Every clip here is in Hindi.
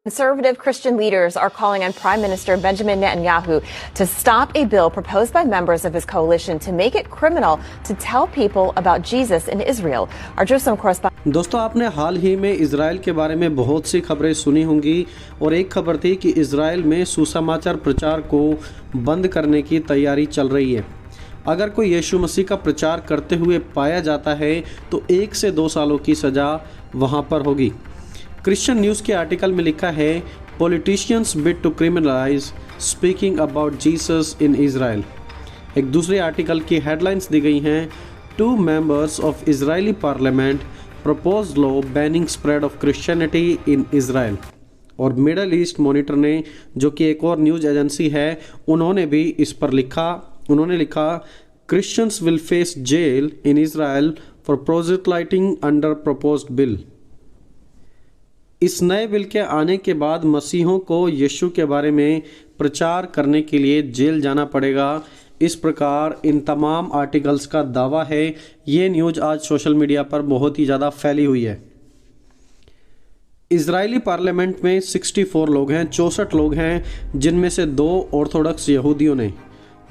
Conservative Christian leaders are calling on Prime Minister Benjamin Netanyahu to stop a bill proposed by members of his coalition to make it criminal to tell people about Jesus in Israel. Our Jerusalem correspondent. दोस्तों, आपने हाल ही में इजराइल के बारे में बहुत सी खबरें सुनी होंगी और एक खबर थी कि इजराइल में सुसमाचार प्रचार को बंद करने की तैयारी चल रही है। अगर कोई यीशु मसीह का प्रचार करते हुए पाया जाता है तो 1 से 2 सालों की सज़ा वहां पर होगी। क्रिश्चियन न्यूज़ के आर्टिकल में लिखा है, politicians bid to criminalise speaking about Jesus in Israel. एक दूसरे आर्टिकल की हेडलाइंस दी गई हैं, 2 members of Israeli parliament propose law banning spread of Christianity in Israel. और मिडल ईस्ट मॉनिटर ने, जो कि एक और न्यूज़ एजेंसी है, उन्होंने भी इस पर लिखा। उन्होंने लिखा, Christians will face jail in Israel for proselytizing under proposed bill. इस नए बिल के आने के बाद मसीहों को यीशु के बारे में प्रचार करने के लिए जेल जाना पड़ेगा। इस प्रकार इन तमाम आर्टिकल्स का दावा है। ये न्यूज़ आज सोशल मीडिया पर बहुत ही ज़्यादा फैली हुई है। इजरायली पार्लियामेंट में 64 लोग हैं, 64 लोग हैं, जिनमें से 2 ऑर्थोडॉक्स यहूदियों ने,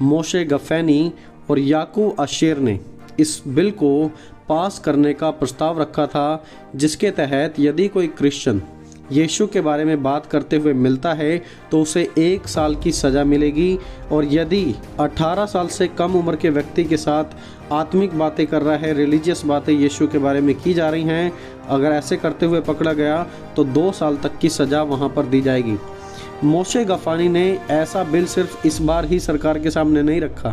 मोशे गफैनी और याकूब आशेर ने इस बिल को पास करने का प्रस्ताव रखा था, जिसके तहत यदि कोई क्रिश्चियन यीशु के बारे में बात करते हुए मिलता है तो उसे 1 साल की सज़ा मिलेगी, और यदि 18 साल से कम उम्र के व्यक्ति के साथ आत्मिक बातें कर रहा है, रिलीजियस बातें यीशु के बारे में की जा रही हैं, अगर ऐसे करते हुए पकड़ा गया तो 2 साल तक की सज़ा वहाँ पर दी जाएगी। मोशे गफानी ने ऐसा बिल सिर्फ इस बार ही सरकार के सामने नहीं रखा,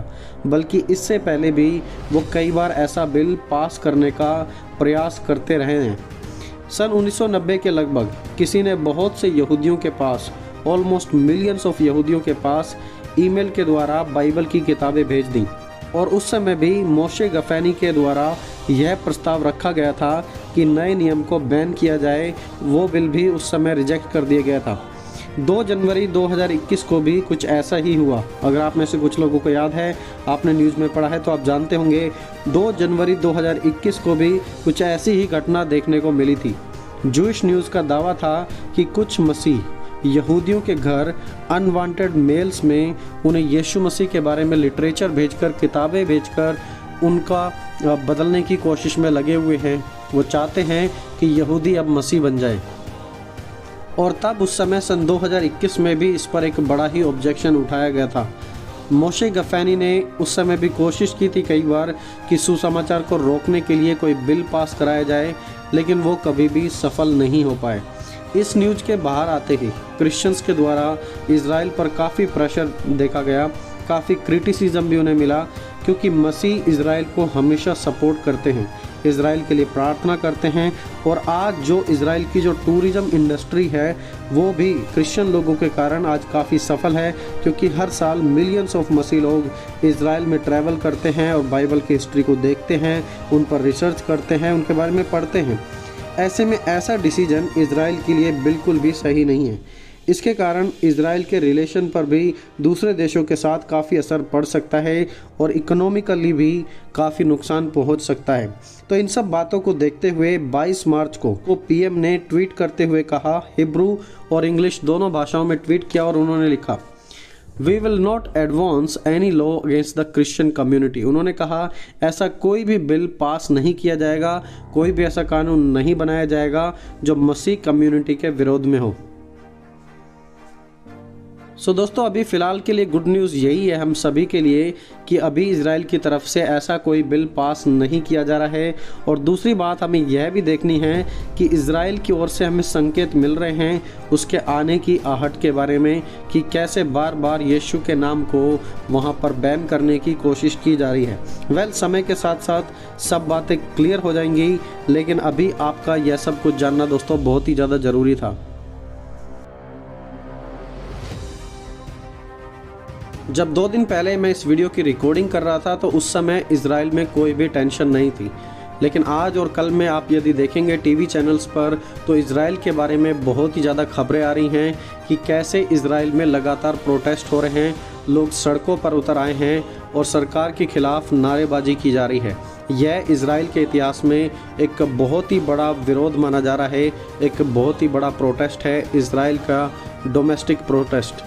बल्कि इससे पहले भी वो कई बार ऐसा बिल पास करने का प्रयास करते रहे हैं। सन 1990 के लगभग किसी ने बहुत से यहूदियों के पास, ऑलमोस्ट मिलियंस ऑफ यहूदियों के पास ईमेल के द्वारा बाइबल की किताबें भेज दी, और उस समय भी मोशे गफैनी के द्वारा यह प्रस्ताव रखा गया था कि नए नियम को बैन किया जाए। वो बिल भी उस समय रिजेक्ट कर दिया गया था। 2 जनवरी 2021 को भी कुछ ऐसा ही हुआ। अगर आप में से कुछ लोगों को याद है, आपने न्यूज़ में पढ़ा है, तो आप जानते होंगे 2 जनवरी 2021 को भी कुछ ऐसी ही घटना देखने को मिली थी। जूइश न्यूज़ का दावा था कि कुछ मसीह यहूदियों के घर अनवांटेड मेल्स में उन्हें यीशु मसीह के बारे में लिटरेचर भेजकर, किताबें भेजकर उनका बदलने की कोशिश में लगे हुए हैं। वो चाहते हैं कि यहूदी अब मसीह बन जाए। और तब उस समय सन 2021 में भी इस पर एक बड़ा ही ऑब्जेक्शन उठाया गया था। मोशे गफैनी ने उस समय भी कोशिश की थी कई बार कि सुसमाचार को रोकने के लिए कोई बिल पास कराया जाए, लेकिन वो कभी भी सफल नहीं हो पाए। इस न्यूज़ के बाहर आते ही क्रिश्चियंस के द्वारा इजराइल पर काफ़ी प्रेशर देखा गया, काफ़ी क्रिटिसिज्म भी उन्हें मिला, क्योंकि मसीह इजराइल को हमेशा सपोर्ट करते हैं, इजराइल के लिए प्रार्थना करते हैं। और आज जो इजराइल की जो टूरिज़्म इंडस्ट्री है, वो भी क्रिश्चियन लोगों के कारण आज काफ़ी सफल है, क्योंकि हर साल मिलियंस ऑफ मसीह लोग इजराइल में ट्रैवल करते हैं और बाइबल की हिस्ट्री को देखते हैं, उन पर रिसर्च करते हैं, उनके बारे में पढ़ते हैं। ऐसे में ऐसा डिसीजन इजराइल के लिए बिल्कुल भी सही नहीं है। इसके कारण इजराइल के रिलेशन पर भी दूसरे देशों के साथ काफ़ी असर पड़ सकता है और इकोनॉमिकली भी काफ़ी नुकसान पहुंच सकता है। तो इन सब बातों को देखते हुए 22 मार्च को पीएम ने ट्वीट करते हुए कहा, हिब्रू और इंग्लिश दोनों भाषाओं में ट्वीट किया, और उन्होंने लिखा, we will not advance any law against the Christian community. उन्होंने कहा, ऐसा कोई भी बिल पास नहीं किया जाएगा, कोई भी ऐसा कानून नहीं बनाया जाएगा जो मसीह कम्युनिटी के विरोध में हो। दोस्तों, अभी फ़िलहाल के लिए गुड न्यूज़ यही है हम सभी के लिए कि अभी इजराइल की तरफ से ऐसा कोई बिल पास नहीं किया जा रहा है। और दूसरी बात हमें यह भी देखनी है कि इजराइल की ओर से हमें संकेत मिल रहे हैं उसके आने की आहट के बारे में, कि कैसे बार बार यीशु के नाम को वहाँ पर बैन करने की कोशिश की जा रही है। समय के साथ साथ सब बातें क्लियर हो जाएंगी, लेकिन अभी आपका यह सब कुछ जानना दोस्तों बहुत ही ज़्यादा ज़रूरी था। जब 2 दिन पहले मैं इस वीडियो की रिकॉर्डिंग कर रहा था तो उस समय इजराइल में कोई भी टेंशन नहीं थी, लेकिन आज और कल में आप यदि देखेंगे टीवी चैनल्स पर तो इजराइल के बारे में बहुत ही ज़्यादा खबरें आ रही हैं कि कैसे इजराइल में लगातार प्रोटेस्ट हो रहे हैं, लोग सड़कों पर उतर आए हैं और सरकार के खिलाफ नारेबाजी की जा रही है। यह इज़राइल के इतिहास में एक बहुत ही बड़ा विरोध माना जा रहा है, एक बहुत ही बड़ा प्रोटेस्ट है, इज़राइल का डोमेस्टिक प्रोटेस्ट,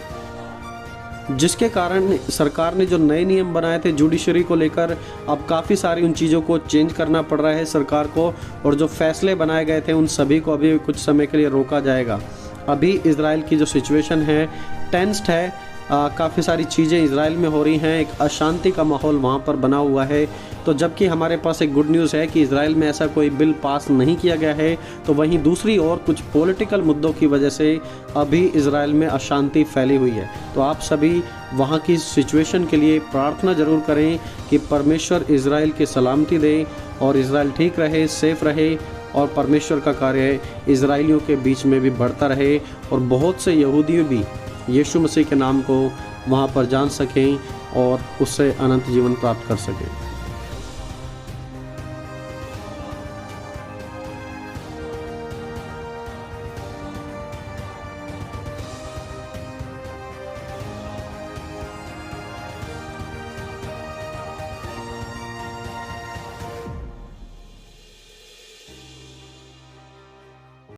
जिसके कारण सरकार ने जो नए नियम बनाए थे जुडिशरी को लेकर, अब काफ़ी सारी उन चीज़ों को चेंज करना पड़ रहा है सरकार को, और जो फैसले बनाए गए थे उन सभी को अभी कुछ समय के लिए रोका जाएगा। अभी इज़राइल की जो सिचुएशन है टेंस्ड है, काफ़ी सारी चीज़ें इज़राइल में हो रही हैं, एक अशांति का माहौल वहाँ पर बना हुआ है। तो जबकि हमारे पास एक गुड न्यूज़ है कि इज़राइल में ऐसा कोई बिल पास नहीं किया गया है, तो वहीं दूसरी ओर कुछ पॉलिटिकल मुद्दों की वजह से अभी इज़राइल में अशांति फैली हुई है। तो आप सभी वहाँ की सिचुएशन के लिए प्रार्थना ज़रूर करें कि परमेश्वर इज़राइल की सलामती दे और इज़राइल ठीक रहे, सेफ रहे, और परमेश्वर का कार्य इज़राइलियों के बीच में भी बढ़ता रहे और बहुत से यहूदी भी यीशु मसीह के नाम को वहाँ पर जान सकें और उससे अनंत जीवन प्राप्त कर सकें।